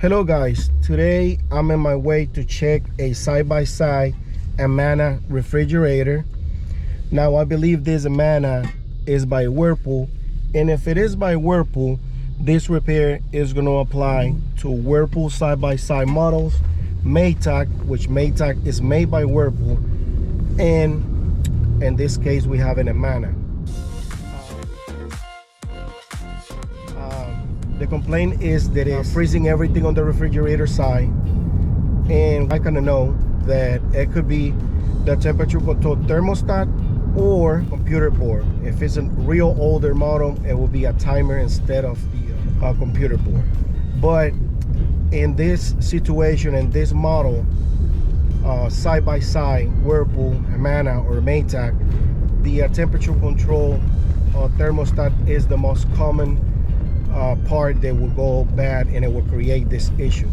Hello guys, today I'm on my way to check a side-by-side Amana refrigerator. Now I believe this Amana is by Whirlpool, and if it is by Whirlpool, this repair is going to apply to Whirlpool side-by-side models, Maytag, which Maytag is made by Whirlpool, and in this case we have an Amana. The complaint is that it's freezing everything on the refrigerator side, and I kind of know that it could be the temperature control thermostat or computer board. If it's a real older model, it will be a timer instead of the computer board. But in this situation, in this model, side by side Whirlpool, Amana, or Maytag, the temperature control thermostat is the most common part that will go bad, and it will create this issue.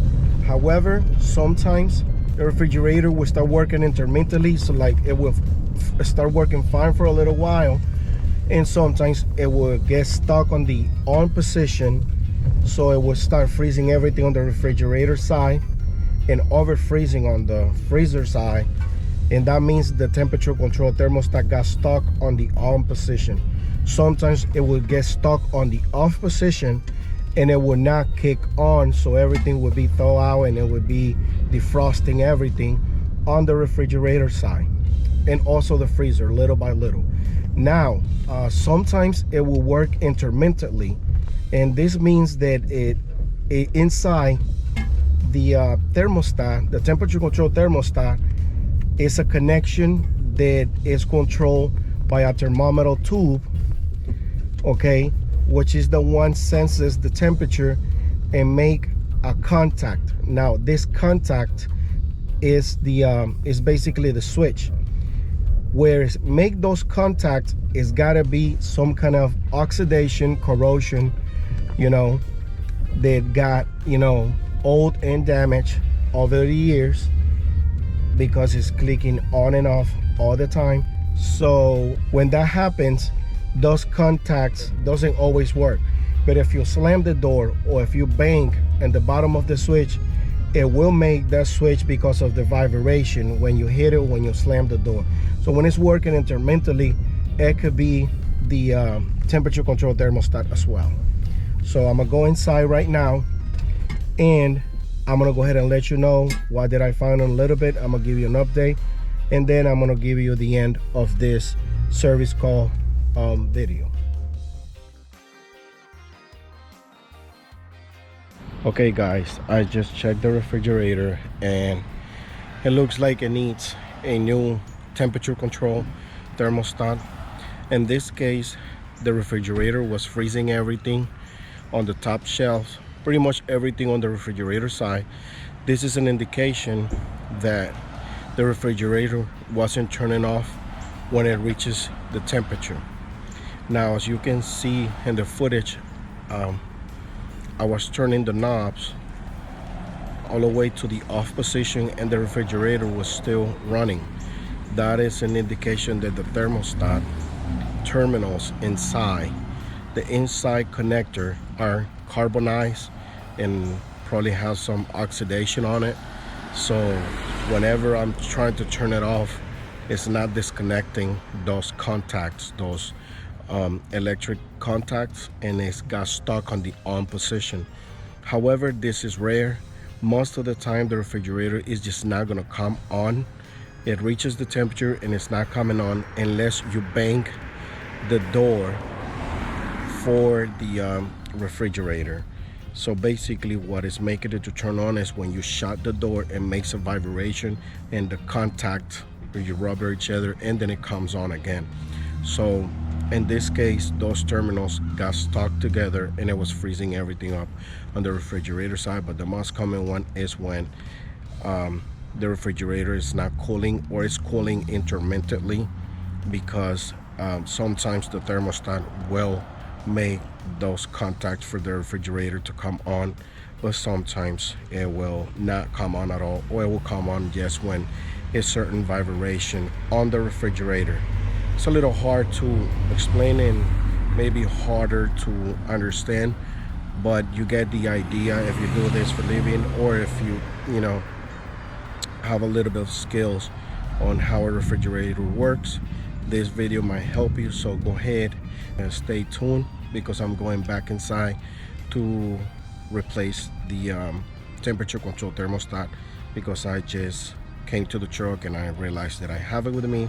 However, sometimes the refrigerator will start working intermittently, so like it will start working fine for a little while, and sometimes it will get stuck on the on position, so it will start freezing everything on the refrigerator side and over freezing on the freezer side, and that means the temperature control thermostat got stuck on the on position. Sometimes it will get stuck on the off position and it will not kick on, so everything will be thawed out and it will be defrosting everything on the refrigerator side and also the freezer little by little. Now sometimes it will work intermittently, and this means that it inside the thermostat, the temperature control thermostat, is a connection that is controlled by a thermometer tube, okay, which is the one senses the temperature and make a contact. Now this contact is the is basically the switch. Where make those contacts is gotta be some kind of oxidation, corrosion, you know, that got, you know, old and damaged over the years, because it's clicking on and off all the time. So when that happens, those contacts doesn't always work. But if you slam the door or if you bang at the bottom of the switch, it will make that switch because of the vibration when you hit it, when you slam the door. So when it's working intermittently, it could be the temperature control thermostat as well. So I'm gonna go inside right now, and I'm gonna go ahead and let you know what did I find in a little bit. I'm gonna give you an update, and then I'm gonna give you the end of this service call video. Okay guys, I just checked the refrigerator and it looks like it needs a new temperature control thermostat. In this case, the refrigerator was freezing everything on the top shelf, pretty much everything on the refrigerator side. This is an indication that the refrigerator wasn't turning off when it reaches the temperature. Now, as you can see in the footage, I was turning the knobs all the way to the off position and the refrigerator was still running. That is an indication that the thermostat terminals inside, the inside connector, are carbonized and probably have some oxidation on it. So whenever I'm trying to turn it off, it's not disconnecting those contacts, those electric contacts, and it's got stuck on the on position. However, this is rare. Most of the time the refrigerator is just not going to come on. It reaches the temperature and it's not coming on unless you bang the door for the refrigerator. So basically what is making it to turn on is when you shut the door, it makes a vibration and the contact, you rub each other, and then it comes on again. So in this case, those terminals got stuck together and it was freezing everything up on the refrigerator side. But the most common one is when the refrigerator is not cooling, or it's cooling intermittently, because sometimes the thermostat will make those contacts for the refrigerator to come on, but sometimes it will not come on at all, or it will come on just when a certain vibration on the refrigerator. It's a little hard to explain and maybe harder to understand, but you get the idea if you do this for living, or if you know, have a little bit of skills on how a refrigerator works. This video might help you, so go ahead and stay tuned, because I'm going back inside to replace the temperature control thermostat, because I just came to the truck and I realized that I have it with me.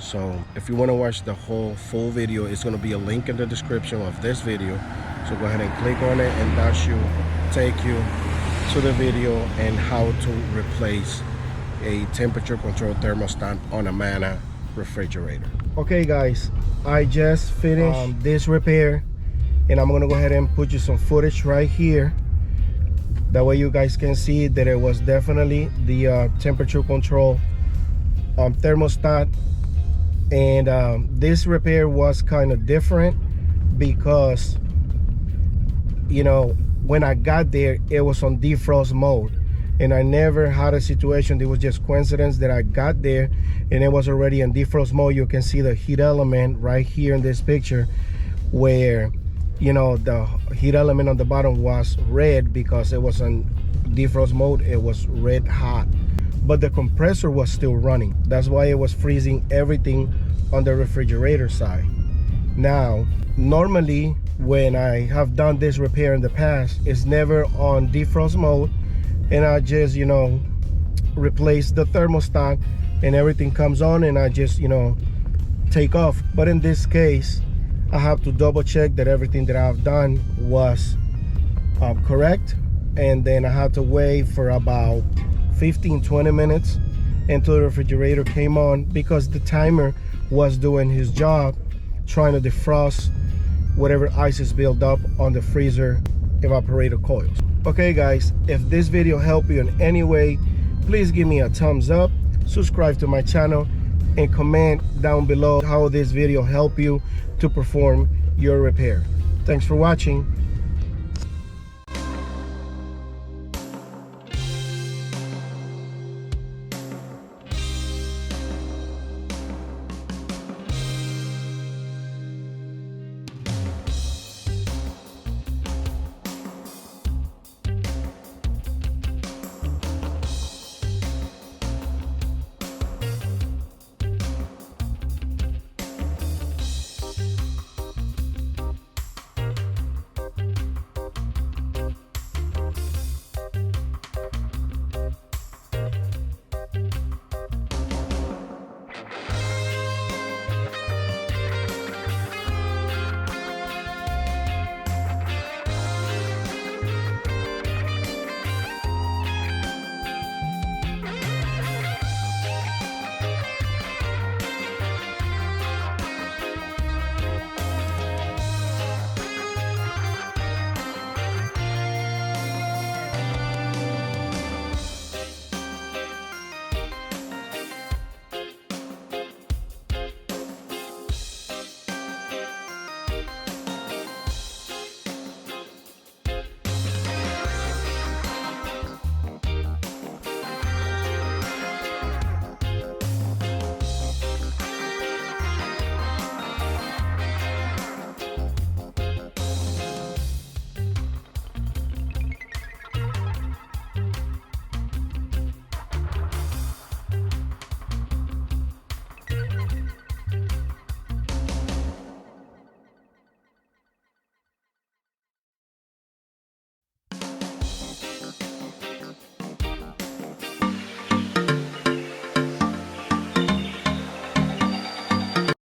So if you want to watch the whole full video, it's going to be a link in the description of this video, so go ahead and click on it, and that should take you to the video and how to replace a temperature control thermostat on a Amana refrigerator. Okay guys, I just finished this repair, and I'm gonna go ahead and put you some footage right here. That way you guys can see that it was definitely the temperature control thermostat. And this repair was kind of different because, you know, when I got there, it was on defrost mode, and I never had a situation. It was just coincidence that I got there and it was already in defrost mode. You can see the heat element right here in this picture, where, you know, the heat element on the bottom was red because it was in defrost mode. It was red hot, but the compressor was still running. That's why it was freezing everything on the refrigerator side. Now, normally when I have done this repair in the past, it's never on defrost mode, and I just, you know, replace the thermostat and everything comes on, and I just, you know, take off. But in this case, I have to double check that everything that I've done was correct, and then I had to wait for about 15-20 minutes until the refrigerator came on, because the timer was doing his job, trying to defrost whatever ice is built up on the freezer evaporator coils. Okay guys, if this video helped you in any way, please give me a thumbs up, subscribe to my channel, and comment down below how this video helped you to perform your repair. Thanks for watching.